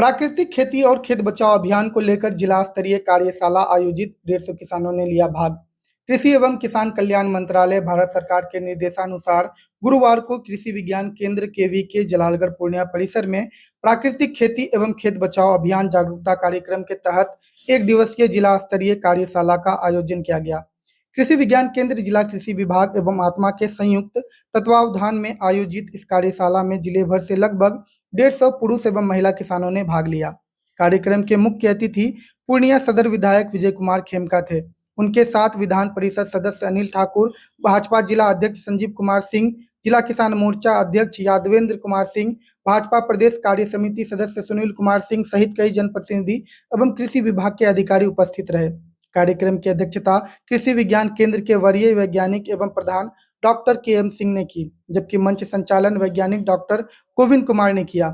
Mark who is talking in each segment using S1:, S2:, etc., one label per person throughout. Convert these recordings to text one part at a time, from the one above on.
S1: प्राकृतिक खेती और खेत बचाओ अभियान को लेकर जिला स्तरीय कार्यशाला आयोजित 150 किसानों ने लिया भाग। कृषि एवं किसान कल्याण मंत्रालय भारत सरकार के निर्देशानुसार गुरुवार को कृषि विज्ञान केंद्र केवीके जलालगढ़ पूर्णिया परिसर में प्राकृतिक खेती एवं खेत बचाओ अभियान जागरूकता कार्यक्रम के तहत एक दिवसीय जिला स्तरीय कार्यशाला का आयोजन किया गया। कृषि विज्ञान केंद्र जिला कृषि विभाग एवं आत्मा के संयुक्त तत्वावधान में आयोजित इस कार्यशाला में जिले भर से लगभग 150 पुरुष एवं महिला किसानों ने भाग लिया। कार्यक्रम के मुख्य अतिथि पूर्णिया सदर विधायक विजय कुमार खेमका थे। उनके साथ विधान परिषद सदस्य अनिल ठाकुर, भाजपा जिला अध्यक्ष संजीव कुमार सिंह, जिला किसान मोर्चा अध्यक्ष यादवेंद्र कुमार सिंह, भाजपा प्रदेश कार्य समिति सदस्य सुनील कुमार सिंह सहित कई जनप्रतिनिधि एवं कृषि विभाग के अधिकारी उपस्थित रहे। कार्यक्रम की अध्यक्षता कृषि विज्ञान केंद्र के वरीय वैज्ञानिक एवं प्रधान डॉक्टर के.एम. सिंह ने की, जबकि मंच संचालन वैज्ञानिक डॉक्टर गोविंद कुमार ने किया।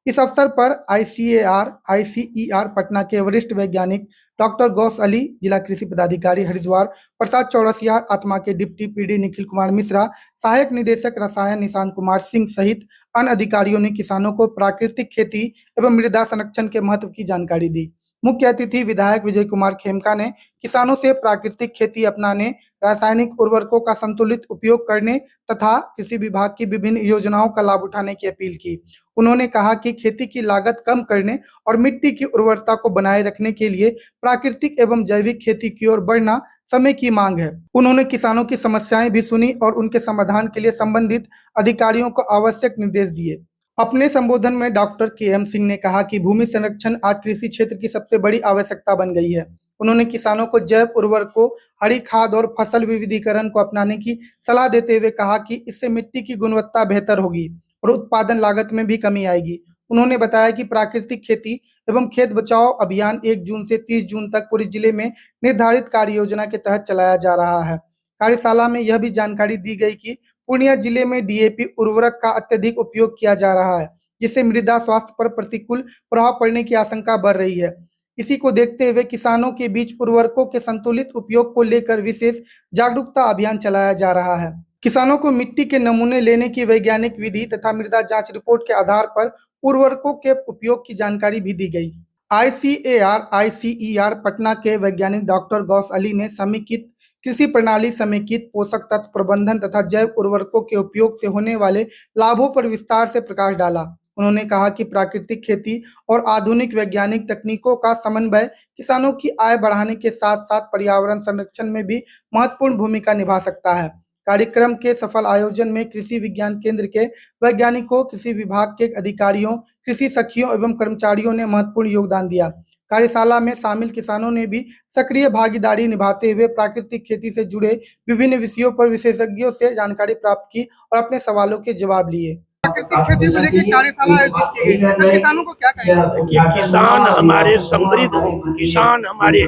S1: इस अवसर पर आईसीईआर पटना के वरिष्ठ वैज्ञानिक डॉक्टर गौस अली, जिला कृषि पदाधिकारी हरिद्वार प्रसाद चौरसिया, आत्मा के डिप्टी पीडी निखिल कुमार मिश्रा, सहायक निदेशक रसायन निशांत कुमार सिंह सहित अन्य अधिकारियों ने किसानों को प्राकृतिक खेती एवं मृदा संरक्षण के महत्व की जानकारी दी। मुख्य अतिथि विधायक विजय कुमार खेमका ने किसानों से प्राकृतिक खेती अपनाने, रासायनिक उर्वरकों का संतुलित उपयोग करने तथा कृषि विभाग की विभिन्न योजनाओं का लाभ उठाने की अपील की। उन्होंने कहा कि खेती की लागत कम करने और मिट्टी की उर्वरता को बनाए रखने के लिए प्राकृतिक एवं जैविक खेती की ओर बढ़ना समय की मांग है। उन्होंने किसानों की समस्याएं भी सुनी और उनके समाधान के लिए संबंधित अधिकारियों को आवश्यक निर्देश दिए। अपने संबोधन में डॉक्टर के.एम. सिंह ने कहा कि भूमि संरक्षण आज कृषि क्षेत्र की सबसे बड़ी आवश्यकता बन गई है। उन्होंने किसानों को जैव उर्वरकों, हरी खाद और फसल विविधीकरण को अपनाने की सलाह देते हुए कहा कि इससे मिट्टी की गुणवत्ता बेहतर होगी और उत्पादन लागत में भी कमी आएगी। उन्होंने बताया कि प्राकृतिक खेती एवं खेत बचाओ अभियान 1 जून से 30 जून तक पूरे जिले में निर्धारित कार्य योजना के तहत चलाया जा रहा है। कार्यशाला में यह भी जानकारी दी गई कि पूर्णिया जिले में डीएपी उर्वरक का अत्यधिक उपयोग किया जा रहा है, जिससे मृदा स्वास्थ्य पर प्रतिकूल प्रभाव पड़ने की आशंका बढ़ रही है। इसी को देखते हुए किसानों के बीच उर्वरकों के संतुलित उपयोग को लेकर विशेष जागरूकता अभियान चलाया जा रहा है। किसानों को मिट्टी के नमूने लेने की वैज्ञानिक विधि तथा मृदा जांच रिपोर्ट के आधार पर उर्वरकों के उपयोग की जानकारी भी दी गई। आईसीईआर पटना के वैज्ञानिक डॉक्टर गौस अली ने समेकित कृषि प्रणाली, समेकित पोषक तत्व प्रबंधन तथा जैव उर्वरकों के उपयोग से होने वाले लाभों पर विस्तार से प्रकाश डाला। उन्होंने कहा कि प्राकृतिक खेती और आधुनिक वैज्ञानिक तकनीकों का समन्वय किसानों की आय बढ़ाने के साथ साथ पर्यावरण संरक्षण में भी महत्वपूर्ण भूमिका निभा सकता है। कार्यक्रम के सफल आयोजन में कृषि विज्ञान केंद्र के वैज्ञानिकों, कृषि विभाग के अधिकारियों, कृषि सखियों एवं कर्मचारियों ने महत्वपूर्ण योगदान दिया। कार्यशाला में शामिल किसानों ने भी सक्रिय भागीदारी निभाते हुए प्राकृतिक खेती से जुड़े विभिन्न विषयों पर विशेषज्ञों से जानकारी प्राप्त की और अपने सवालों के जवाब लिए। प्राकृतिक खेती को लेकर कार्यशाला आयोजित की गई, तो किसानों को क्या कहेंगे?
S2: कि किसान हमारे समृद्ध हो, किसान हमारे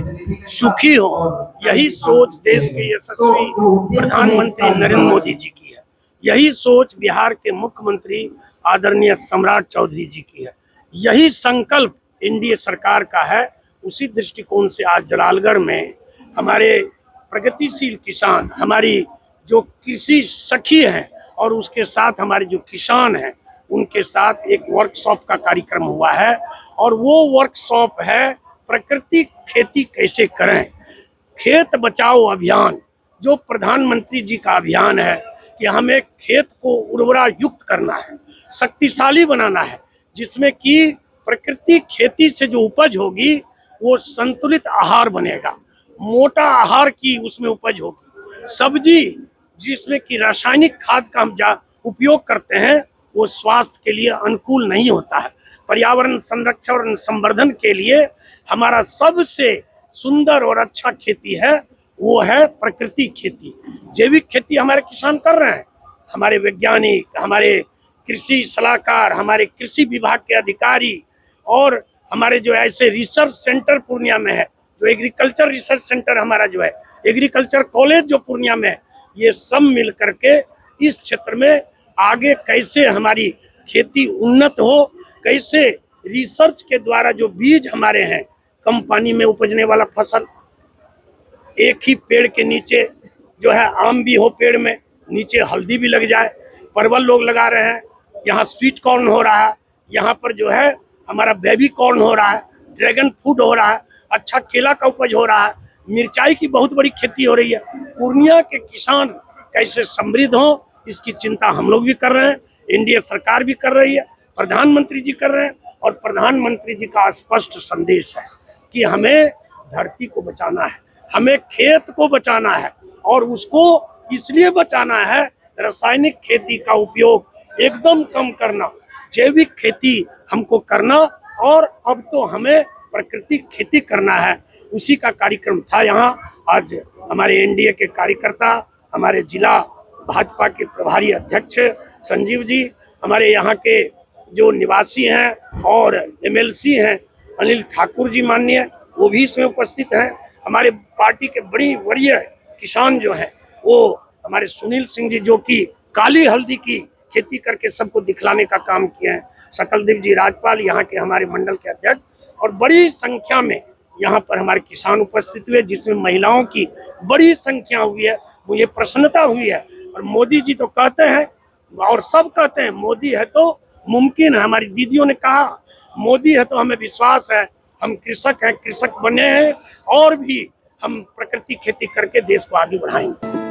S2: सुखी हो, यही सोच देश के यशस्वी प्रधानमंत्री नरेंद्र मोदी जी की है। यही सोच बिहार के मुख्यमंत्री आदरणीय सम्राट चौधरी जी की है। यही संकल्प एनडीए सरकार का है। उसी दृष्टिकोण से आज जलालगढ़ में हमारे प्रगतिशील किसान, हमारी जो कृषि सखी हैं और उसके साथ हमारे जो किसान हैं, उनके साथ एक वर्कशॉप का कार्यक्रम हुआ है और वो वर्कशॉप है प्राकृतिक खेती कैसे करें। खेत बचाओ अभियान जो प्रधानमंत्री जी का अभियान है कि हमें खेत को उर्वरा युक्त करना है, शक्तिशाली बनाना है, जिसमें कि प्राकृतिक खेती से जो उपज होगी वो संतुलित आहार बनेगा, मोटा आहार की उसमें उपज होगी। सब्जी जिसमें कि रासायनिक खाद का हम उपयोग करते हैं वो स्वास्थ्य के लिए अनुकूल नहीं होता है। पर्यावरण संरक्षण और संवर्धन के लिए हमारा सबसे सुंदर और अच्छा खेती है वो है प्राकृतिक खेती। जैविक खेती हमारे किसान कर रहे हैं। हमारे वैज्ञानिक, हमारे कृषि सलाहकार, हमारे कृषि विभाग के अधिकारी और हमारे जो ऐसे रिसर्च सेंटर पूर्णिया में है, जो एग्रीकल्चर रिसर्च सेंटर हमारा जो है, एग्रीकल्चर कॉलेज जो पूर्णिया में है, ये सब मिल करके इस क्षेत्र में आगे कैसे हमारी खेती उन्नत हो, कैसे रिसर्च के द्वारा जो बीज हमारे हैं, कम पानी में उपजने वाला फसल, एक ही पेड़ के नीचे जो है आम भी हो, पेड़ में नीचे हल्दी भी लग जाए, परवल लोग लगा रहे हैं, यहाँ स्वीट कॉर्न हो रहा है, यहाँ पर जो है हमारा बेबी कॉर्न हो रहा है, ड्रैगन फ्रूट हो रहा है, अच्छा केला का उपज हो रहा है, मिर्चाई की बहुत बड़ी खेती हो रही है। पूर्णिया के किसान कैसे समृद्ध हों, इसकी चिंता हम लोग भी कर रहे हैं, एनडीए सरकार भी कर रही है, प्रधानमंत्री जी कर रहे हैं। और प्रधानमंत्री जी का स्पष्ट संदेश है कि हमें धरती को बचाना है, हमें खेत को बचाना है, और उसको इसलिए बचाना है, रासायनिक खेती का उपयोग एकदम कम करना, जैविक खेती हमको करना, और अब तो हमें प्राकृतिक खेती करना है। उसी का कार्यक्रम था यहाँ। आज हमारे एनडीए के कार्यकर्ता, हमारे जिला भाजपा के प्रभारी अध्यक्ष संजीव जी, हमारे यहाँ के जो निवासी हैं और एमएलसी हैं अनिल ठाकुर जी माननीय, वो भी इसमें उपस्थित हैं। हमारे पार्टी के बड़ी वरीय किसान जो हैं वो हमारे सुनील सिंह जी, जो कि काली हल्दी की खेती करके सबको दिखलाने का काम किए हैं, सकलदेव जी राजपाल यहाँ के हमारे मंडल के अध्यक्ष, और बड़ी संख्या में यहाँ पर हमारे किसान उपस्थित हुए, जिसमें महिलाओं की बड़ी संख्या हुई है। मुझे प्रसन्नता हुई है। और मोदी जी तो कहते हैं, और सब कहते हैं, मोदी है तो मुमकिन है। हमारी दीदियों ने कहा मोदी है तो हमें विश्वास है। हम कृषक हैं, कृषक बने हैं, और भी हम प्राकृतिक खेती करके देश को आगे बढ़ाएंगे।